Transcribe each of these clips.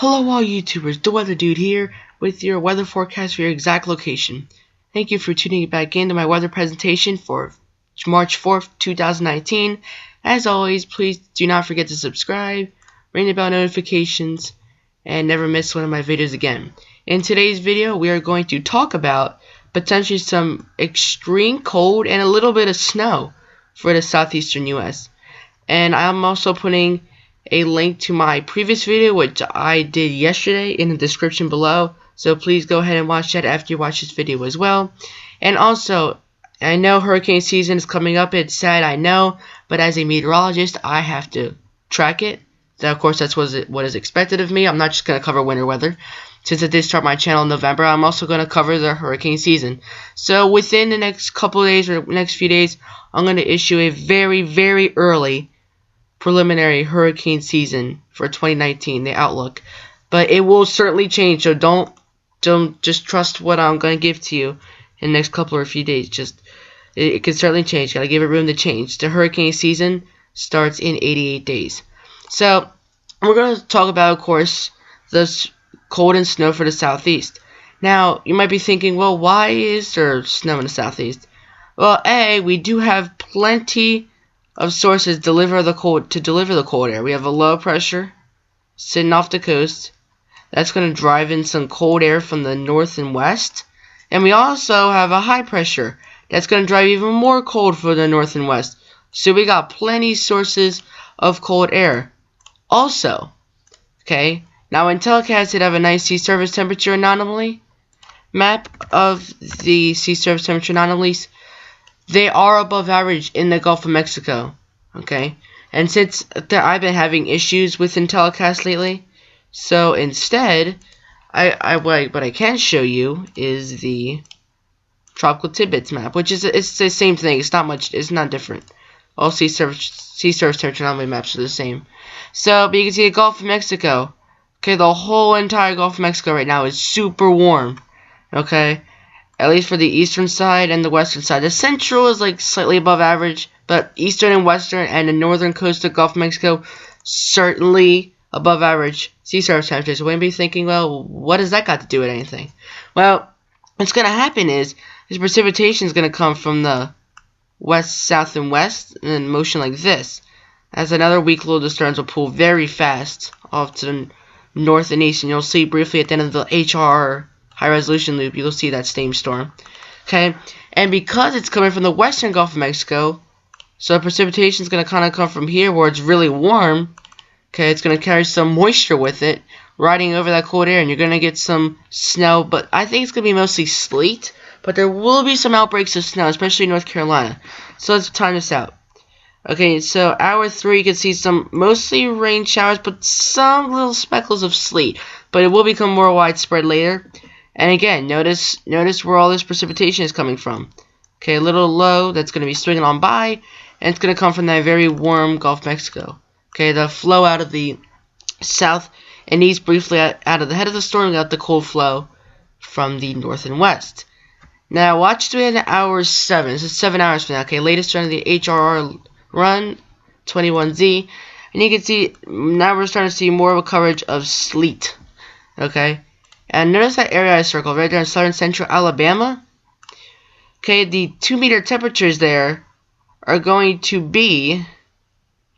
Hello all YouTubers, the Weather Dude here with your weather forecast for your exact location. Thank you for tuning back into my weather presentation for March 4th, 2019. As always, please do not forget to subscribe, ring the bell notifications, and never miss one of my videos again. In today's video, we are going to talk about potentially some extreme cold and a little bit of snow for the southeastern US. And I'm also putting a link to my previous video, which I did yesterday, in the description below. So please go ahead and watch that after you watch this video as well. And also, I know hurricane season is coming up. It's sad, I know, but as a meteorologist, I have to track it. So of course, that's what is expected of me. I'm not just going to cover winter weather. Since I did start my channel in November, I'm also going to cover the hurricane season. So within the next couple of days or next few days, I'm going to issue a very, very early preliminary hurricane season for 2019, the outlook. But it will certainly change, so don't just trust what I'm going to give to you in the next couple or few days. It can certainly change. Gotta give it room to change. The hurricane season starts in 88 days. So we're going to talk about, of course, the cold and snow for the southeast. Now you might be thinking, well, why is there snow in the southeast? Well, we do have plenty of sources to deliver the cold air. We have a low pressure sitting off the coast that's going to drive in some cold air from the north and west, and we also have a high pressure that's going to drive even more cold for the north and west. So we got plenty sources of cold air. Also, okay, now in telecast it have a nice sea surface temperature anomaly map of the sea surface temperature anomalies. They are above average in the Gulf of Mexico, okay? And since I've been having issues with Telecast lately, so instead, what I can show you is the tropical tidbits map, which is it's the same thing. It's not different. All sea surface temperature anomaly maps are the same. So, but you can see the Gulf of Mexico. Okay, the whole entire Gulf of Mexico right now is super warm. Okay. At least for the eastern side and the western side. The central is like slightly above average, but eastern and western and the northern coast of Gulf of Mexico certainly above average sea surface temperatures. So we may be thinking, well, what does that got to do with anything? Well, what's going to happen is this precipitation is going to come from the west, south, and west in motion like this. As another weak low disturbance will pull very fast off to the north and east, and you'll see briefly at the end of the HR high resolution loop, you'll see that same storm. Okay, and because it's coming from the western Gulf of Mexico, so precipitation is going to kind of come from here where it's really warm. Okay, it's going to carry some moisture with it, riding over that cold air, and you're going to get some snow, but I think it's going to be mostly sleet, but there will be some outbreaks of snow, especially in North Carolina. So let's time this out. Okay, so hour 3, you can see some mostly rain showers, but some little speckles of sleet, but it will become more widespread later. And again, notice where all this precipitation is coming from. Okay, a little low that's going to be swinging on by, and it's going to come from that very warm Gulf of Mexico. Okay, the flow out of the south and east briefly out of the head of the storm, we got the cold flow from the north and west. Now, watch the end of hour 7. This is 7 hours from now. Okay, latest run of the HRR run, 21Z. And you can see, now we're starting to see more of a coverage of sleet. Okay. And notice that area I circled right there in southern central Alabama. Okay, the 2-meter temperatures there are going to be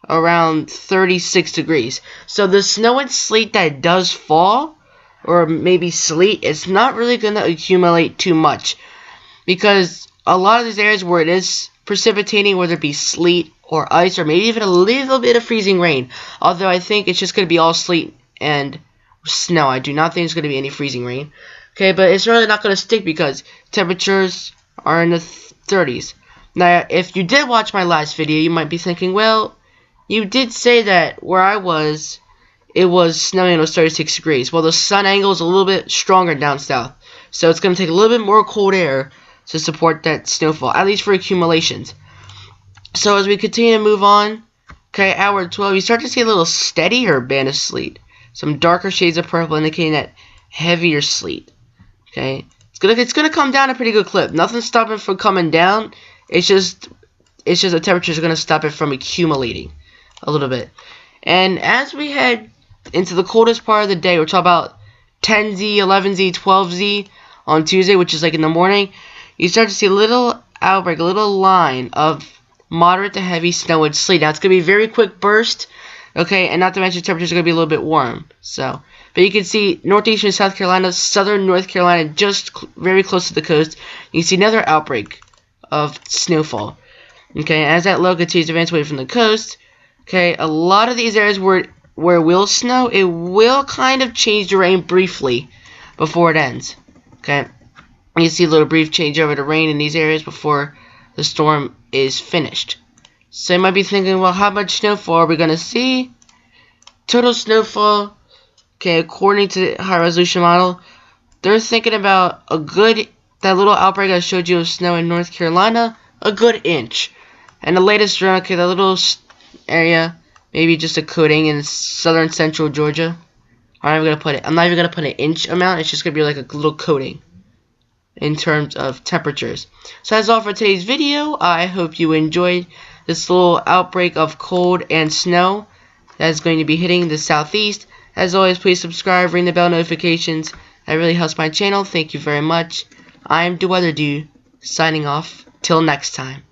around 36 degrees. So the snow and sleet that does fall, or maybe sleet, it's not really going to accumulate too much. Because a lot of these areas where it is precipitating, whether it be sleet or ice, or maybe even a little bit of freezing rain. Although I think it's just going to be all sleet and snow. I do not think there's going to be any freezing rain. Okay, but it's really not going to stick because temperatures are in the 30s. Now, if you did watch my last video, you might be thinking, well, you did say that where I was, it was snowing and it was 36 degrees. Well, the sun angle is a little bit stronger down south. So it's going to take a little bit more cold air to support that snowfall, at least for accumulations. So as we continue to move on, okay, hour 12, you start to see a little steadier band of sleet. Some darker shades of purple indicating that heavier sleet. Okay, it's gonna come down a pretty good clip. Nothing's stopping it from coming down. It's just the temperatures are gonna stop it from accumulating a little bit. And as we head into the coldest part of the day. We're talking about 10Z, 11Z, 12Z on Tuesday, which is like in the morning. You start to see a little outbreak, a little line of moderate to heavy snow and sleet. Now, it's going to be a very quick burst, okay, and not to mention temperatures are going to be a little bit warm. So, but you can see northeastern South Carolina, southern North Carolina, just very close to the coast. You can see another outbreak of snowfall. Okay, as that low continues to advance away from the coast, okay, a lot of these areas where it will snow, it will kind of change to rain briefly before it ends. Okay, you see a little brief change over to rain in these areas before the storm is finished. So you might be thinking, well, how much snowfall are we going to see? Total snowfall, okay, according to the high resolution model, they're thinking about that little outbreak I showed you of snow in North Carolina, a good inch. And the latest round, okay, that little area, maybe just a coating in southern central Georgia. I'm not even going to put an inch amount, it's just going to be like a little coating in terms of temperatures. So that's all for today's video. I hope you enjoyed this little outbreak of cold and snow that is going to be hitting the southeast. As always, please subscribe, ring the bell notifications. That really helps my channel. Thank you very much. I'm the Weather Dude, signing off. Till next time.